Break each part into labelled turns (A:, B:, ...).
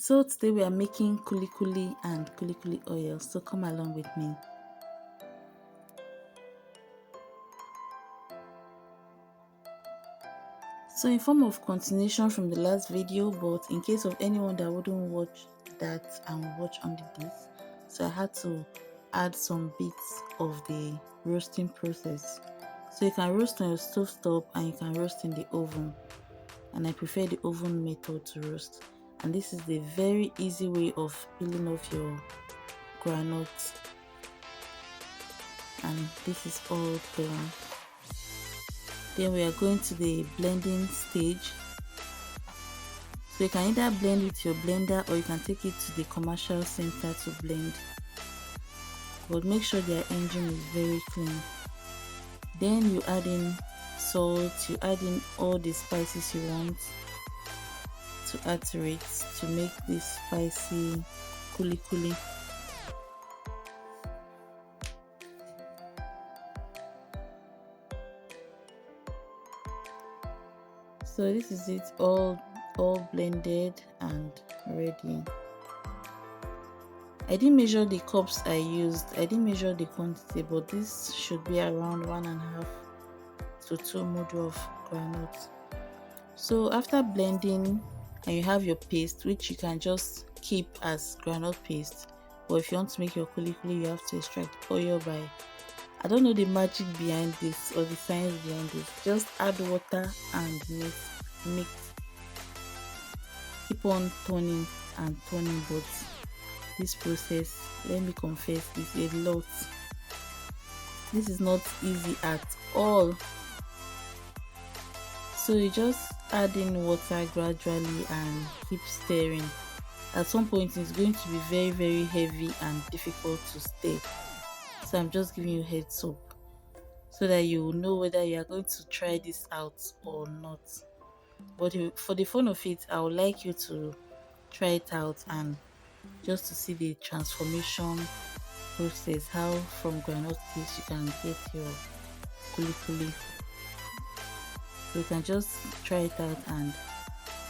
A: So today we are making kulikuli and kulikuli oil, so come along with me. So in form of continuation from the last video, but in case of anyone that wouldn't watch that and watch only this, so I had to add some bits of the roasting process. So you can roast on your stove top and you can roast in the oven, and I prefer the oven method to roast. And this is the very easy way of peeling off your groundnuts, and this is all done. Then we are going to the blending stage. So you can either blend with your blender or you can take it to the commercial center to blend, but make sure their engine is very clean. Then you add in salt, you add in all the spices you want to add to it to make this spicy kulikuli. So this is it, all blended and ready. I didn't measure the cups I used, I didn't measure the quantity, but this should be around 1.5 to 2 mudu of groundnut. So after blending and you have your paste, which you can just keep as groundnut paste, but if you want to make your kulikuli, you have to extract oil by, I don't know the magic behind this or the science behind this. Just add water and mix. Keep on turning and turning, but this process, let me confess, is a lot. This is not easy at all. So you just add in water gradually and keep stirring. At some point it's going to be very heavy and difficult to stir, so I'm just giving you heads up so that you will know whether you are going to try this out or not. But for the fun of it, I would like you to try it out and just to see the transformation process, how from groundnut paste you can get your kulikuli. So you can just try it out and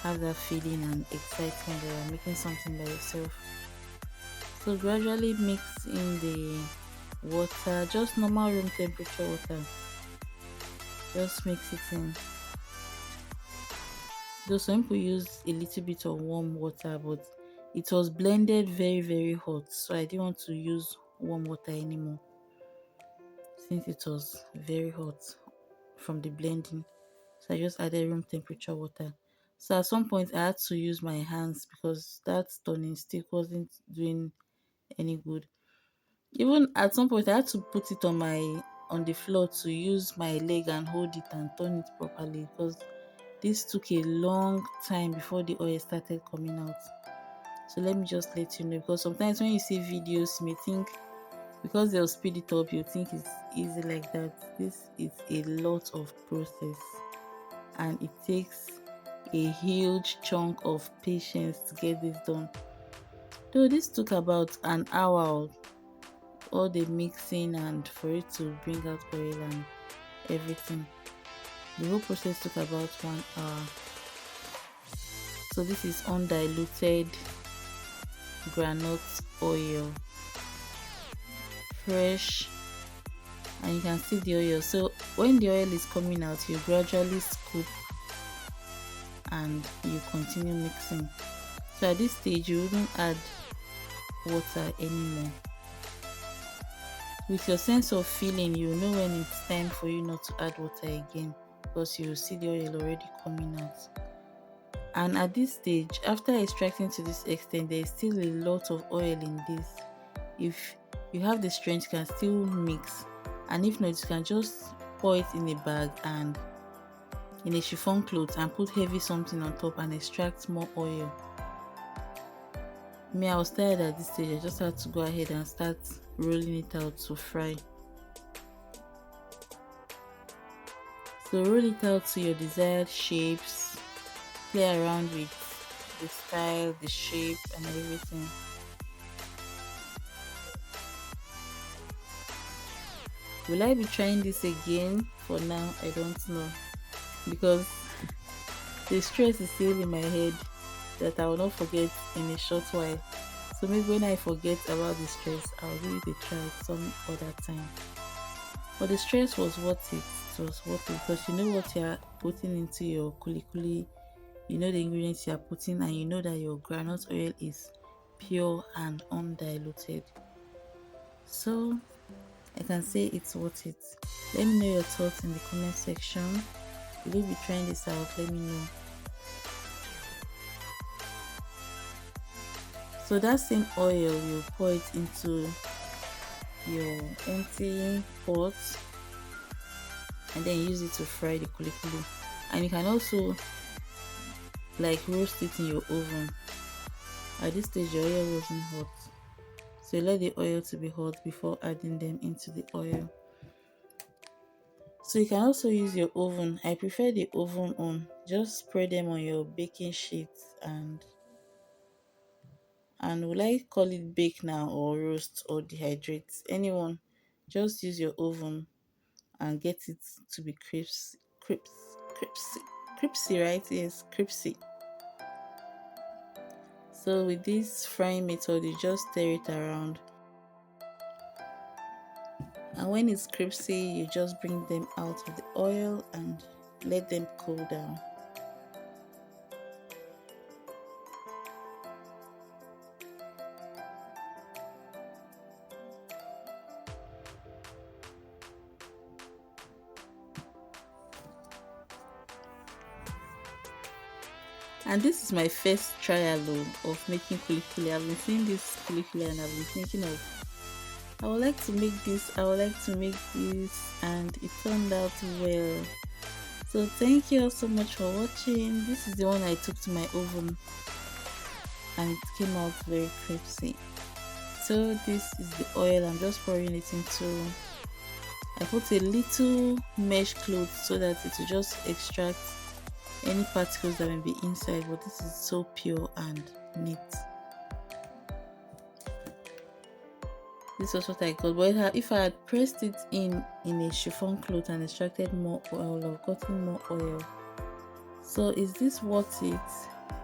A: have that feeling and excitement that you're making something by yourself. So gradually mix in the water, just normal room temperature water. Just mix it in. Though some people use a little bit of warm water, but it was blended very hot, so I didn't want to use warm water anymore since it was very hot from the blending. So I just added room temperature water. So at some point I had to use my hands because that turning stick wasn't doing any good. Even at some point I had to put it on the floor to use my leg and hold it and turn it properly, because this took a long time before the oil started coming out. So let me just let you know, because sometimes when you see videos you may think because they'll speed it up you think it's easy like that. This is a lot of process and it takes a huge chunk of patience to get this done. Though this took about an hour, all the mixing and for it to bring out oil and everything. The whole process took about 1 hour. So this is undiluted groundnut oil, fresh, and you can see the oil. So when the oil is coming out, you gradually scoop and you continue mixing. So at this stage you wouldn't add water anymore. With your sense of feeling, you know when it's time for you not to add water again, because you see the oil already coming out. And at this stage, after extracting to this extent, there is still a lot of oil in this. If you have the strength, you can still mix, and if not, you can just pour it in a bag and in a chiffon cloth and put heavy something on top and extract more oil. Me, I was tired at this stage. I just had to go ahead and start rolling it out to fry. So roll it out to your desired shapes, play around with the style, the shape and everything. Will I be trying this again? For now, I don't know, because the stress is still in my head. that I will not forget in a short while. So maybe when I forget about the stress, I'll give it a try some other time. But the stress was worth it. It was worth it because you know what you are putting into your kulikuli, you know the ingredients you are putting, and you know that your groundnut oil is pure and undiluted. So I can say it's worth it. Let me know your thoughts in the comment section. Will you be trying this out? Let me know. So that same oil, you pour it into your empty pot and then use it to fry the kulikuli. And you can also like roast it in your oven. At this stage, your oil wasn't hot, so you let the oil to be hot before adding them into the oil. So you can also use your oven. I prefer the oven on. Just spread them on your baking sheet and will I call it bake now or roast or dehydrate? Anyone. Just use your oven and get it to be cripsy, right? Yes, cripsy. So with this frying method, you just stir it around, and when it's cripsy, you just bring them out of the oil and let them cool down. And this is my first trial of making kulikuli. I've been seeing this kulikuli and I've been thinking of I would like to make this, I would like to make this, and it turned out well. So thank you all so much for watching. This is the one I took to my oven and it came out very crispy. So this is the oil. I'm just pouring it into. I put a little mesh cloth so that it will just extract any particles that may be inside, but this is so pure and neat. This was what I got, but if I had pressed it in a chiffon cloth and extracted more oil or gotten more oil. So is this worth it?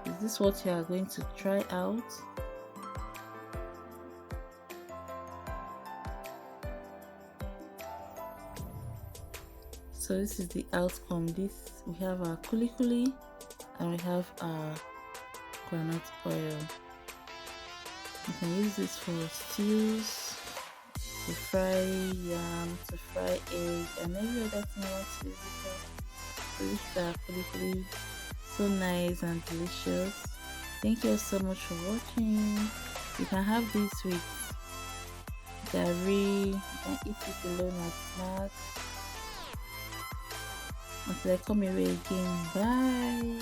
A: Is this what you are going to try out? So this is the outcome. We have our kulikuli and we have our groundnut oil. You can use this for stews, to fry yam, to fry egg, and every other thing you want to use it for. So this is our kulikuli, so nice and delicious. Thank you all so much for watching. You can have this with gari, you can eat it alone as snacks. Until I come your way again, bye.